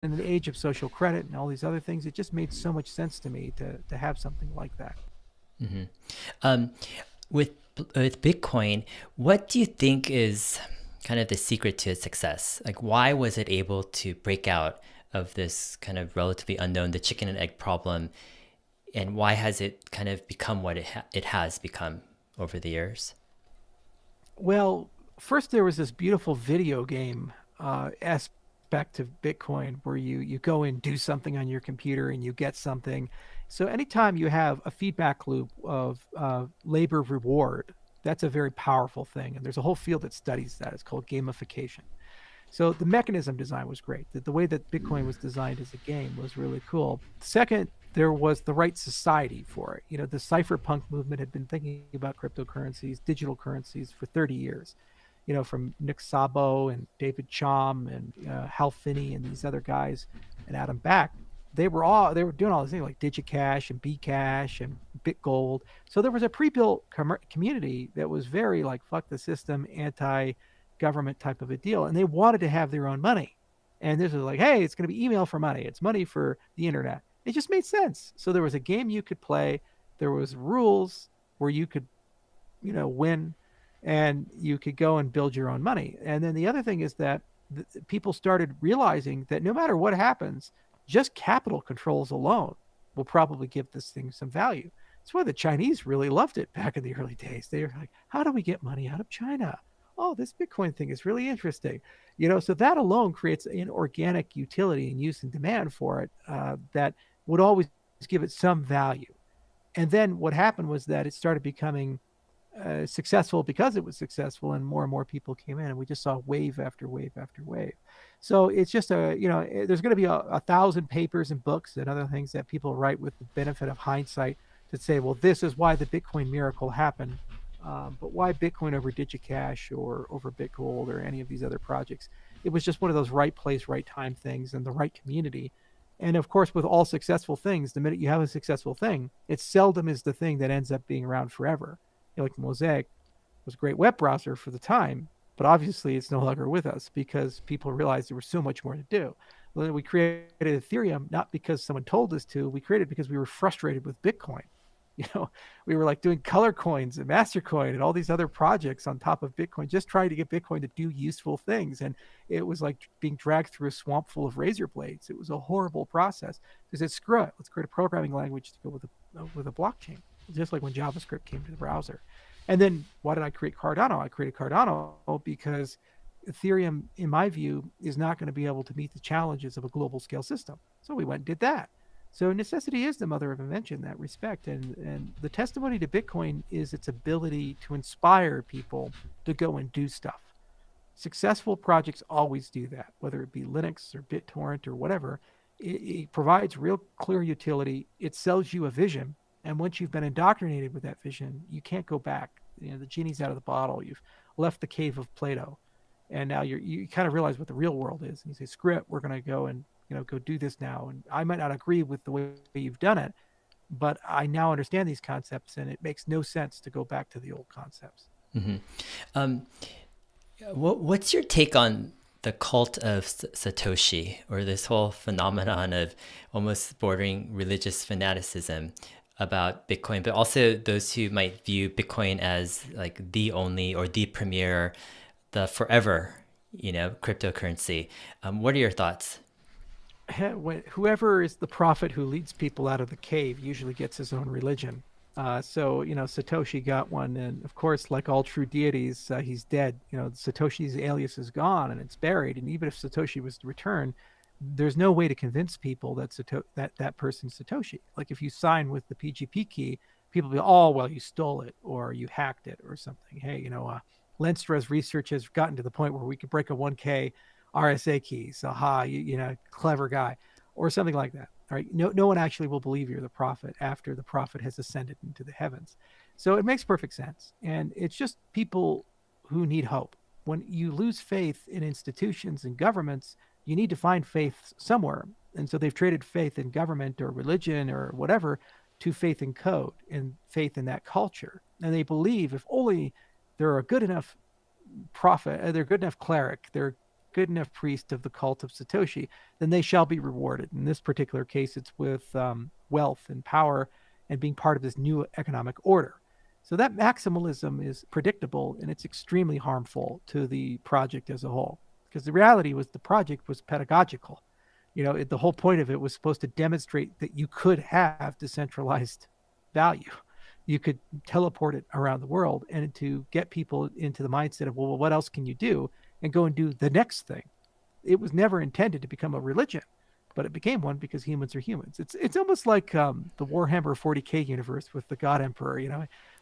in the age of social credit and all these other things, it just made so much sense to me to have something like that. Hmm. Um, with Bitcoin, what do you think is kind of the secret to its success? Like, why was it able to break out of this kind of relatively unknown, the chicken and egg problem, and why has it kind of become what it has become over the years? Well, first there was this beautiful video game aspect of Bitcoin where you go and do something on your computer and you get something. So anytime you have a feedback loop of labor reward, that's a very powerful thing. And there's a whole field that studies that. It's called gamification. So the mechanism design was great. The way that Bitcoin was designed as a game was really cool. Second, there was the right society for it. The cypherpunk movement had been thinking about cryptocurrencies, digital currencies for 30 years. From Nick Szabo and David Chaum and Hal Finney and these other guys and Adam Back. They were doing all these things like DigiCash and Bcash and BitGold. So there was a pre-built community that was very like fuck the system, anti government type of a deal. And they wanted to have their own money. And this was like, hey, it's going to be email for money. It's money for the internet. It just made sense. So there was a game you could play. There was rules where you could, win, and you could go and build your own money. And then the other thing is that people started realizing that no matter what happens, just capital controls alone will probably give this thing some value. That's why the Chinese really loved it back in the early days. They were like, how do we get money out of China? Oh, this Bitcoin thing is really interesting. So that alone creates an organic utility and use and demand for it that would always give it some value. And then what happened was that it started becoming successful because it was successful, and more people came in, and we just saw wave after wave after wave. So it's just there's going to be a thousand papers and books and other things that people write with the benefit of hindsight to say, well, this is why the Bitcoin miracle happened. But why Bitcoin over DigiCash or over BitGold or any of these other projects? It was just one of those right place, right time things and the right community. And of course, with all successful things, the minute you have a successful thing, it seldom is the thing that ends up being around forever. Like Mosaic was a great web browser for the time, but obviously it's no longer with us because people realized there was so much more to do. We created Ethereum not because someone told us to. We created it because we were frustrated with Bitcoin. We were like doing color coins and Mastercoin and all these other projects on top of Bitcoin, just trying to get Bitcoin to do useful things. And it was like being dragged through a swamp full of razor blades. It was a horrible process. They said, screw it, let's create a programming language to go with a blockchain, just like when JavaScript came to the browser. And then why did I create Cardano? I created Cardano because Ethereum, in my view, is not going to be able to meet the challenges of a global scale system. So we went and did that. So necessity is the mother of invention in that respect. And the testimony to Bitcoin is its ability to inspire people to go and do stuff. Successful projects always do that, whether it be Linux or BitTorrent or whatever. It provides real clear utility. It sells you a vision. And once you've been indoctrinated with that vision, you can't go back. The genie's out of the bottle. You've left the cave of Plato. And now you kind of realize what the real world is. And you say, screw it, we're going to go and go do this now. And I might not agree with the way you've done it, but I now understand these concepts, and it makes no sense to go back to the old concepts. Hmm. Um, what's your take on the cult of Satoshi, or this whole phenomenon of almost bordering religious fanaticism about Bitcoin, but also those who might view Bitcoin as like the only or the premier, the forever, cryptocurrency? What are your thoughts? Whoever is the prophet who leads people out of the cave usually gets his own religion. So Satoshi got one, and of course, like all true deities, he's dead. Satoshi's alias is gone and it's buried. And even if Satoshi was to return, there's no way to convince people that that person's Satoshi. Like if you sign with the PGP key, people be, oh well, you stole it or you hacked it or something. Hey, Lenstra's research has gotten to the point where we could break a 1K RSA key. So clever guy, or something like that. All right. No one actually will believe you're the prophet after the prophet has ascended into the heavens. So it makes perfect sense. And it's just people who need hope. When you lose faith in institutions and governments, you need to find faith somewhere. And so they've traded faith in government or religion or whatever to faith in code and faith in that culture. And they believe if only they're a good enough prophet, they're good enough cleric, they're good enough priest of the cult of Satoshi, then they shall be rewarded. In this particular case, it's with wealth and power and being part of this new economic order. So that maximalism is predictable and it's extremely harmful to the project as a whole. Because the reality was the project was pedagogical. The whole point of it was supposed to demonstrate that you could have decentralized value. You could teleport it around the world and to get people into the mindset of, well, what else can you do? And go and do the next thing. It was never intended to become a religion, but it became one because humans are humans. It's almost like the Warhammer 40K universe with the God Emperor.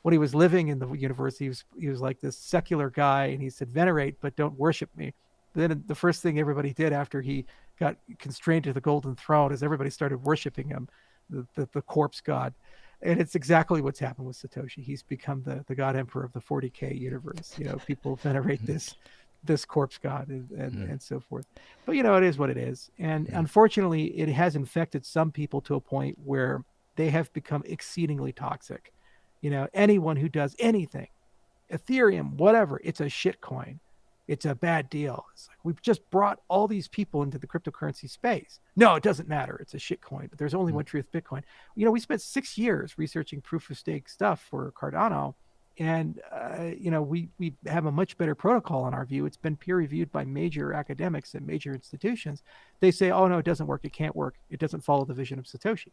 When he was living in the universe, he was like this secular guy, and he said, "Venerate, but don't worship me." Then the first thing everybody did after he got constrained to the golden throne is everybody started worshiping him, the corpse god. And it's exactly what's happened with Satoshi. He's become the God Emperor of the 40K universe. People venerate this corpse god and so forth. But it is what it is. And unfortunately, it has infected some people to a point where they have become exceedingly toxic. Anyone who does anything, Ethereum, whatever, it's a shit coin. It's a bad deal. It's like we've just brought all these people into the cryptocurrency space. No, it doesn't matter. It's a shit coin. But there's only one truth, Bitcoin. We spent 6 years researching proof of stake stuff for Cardano, and we have a much better protocol in our view. It's been peer reviewed by major academics and major institutions. They say, oh no, it doesn't work. It can't work. It doesn't follow the vision of Satoshi.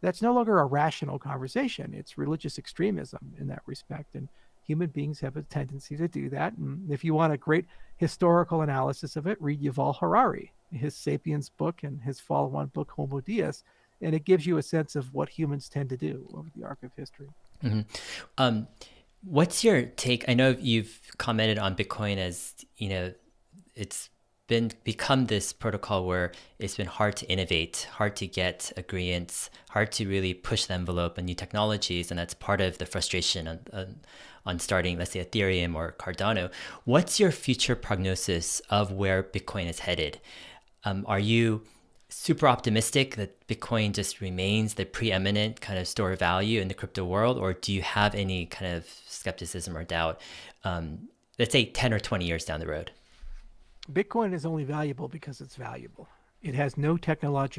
That's no longer a rational conversation. It's religious extremism in that respect. And human beings have a tendency to do that. And if you want a great historical analysis of it, read Yuval Harari, his Sapiens book and his follow-on book, Homo Deus, and it gives you a sense of what humans tend to do over the arc of history. Mm-hmm. What's your take? I know you've commented on Bitcoin as, it's become this protocol where it's been hard to innovate, hard to get agreements, hard to really push the envelope on new technologies, and that's part of the frustration on starting, let's say, Ethereum or Cardano. What's your future prognosis of where Bitcoin is headed? Are you super optimistic that Bitcoin just remains the preeminent kind of store of value in the crypto world, or do you have any kind of skepticism or doubt, let's say 10 or 20 years down the road? Bitcoin is only valuable because it's valuable. It has no technological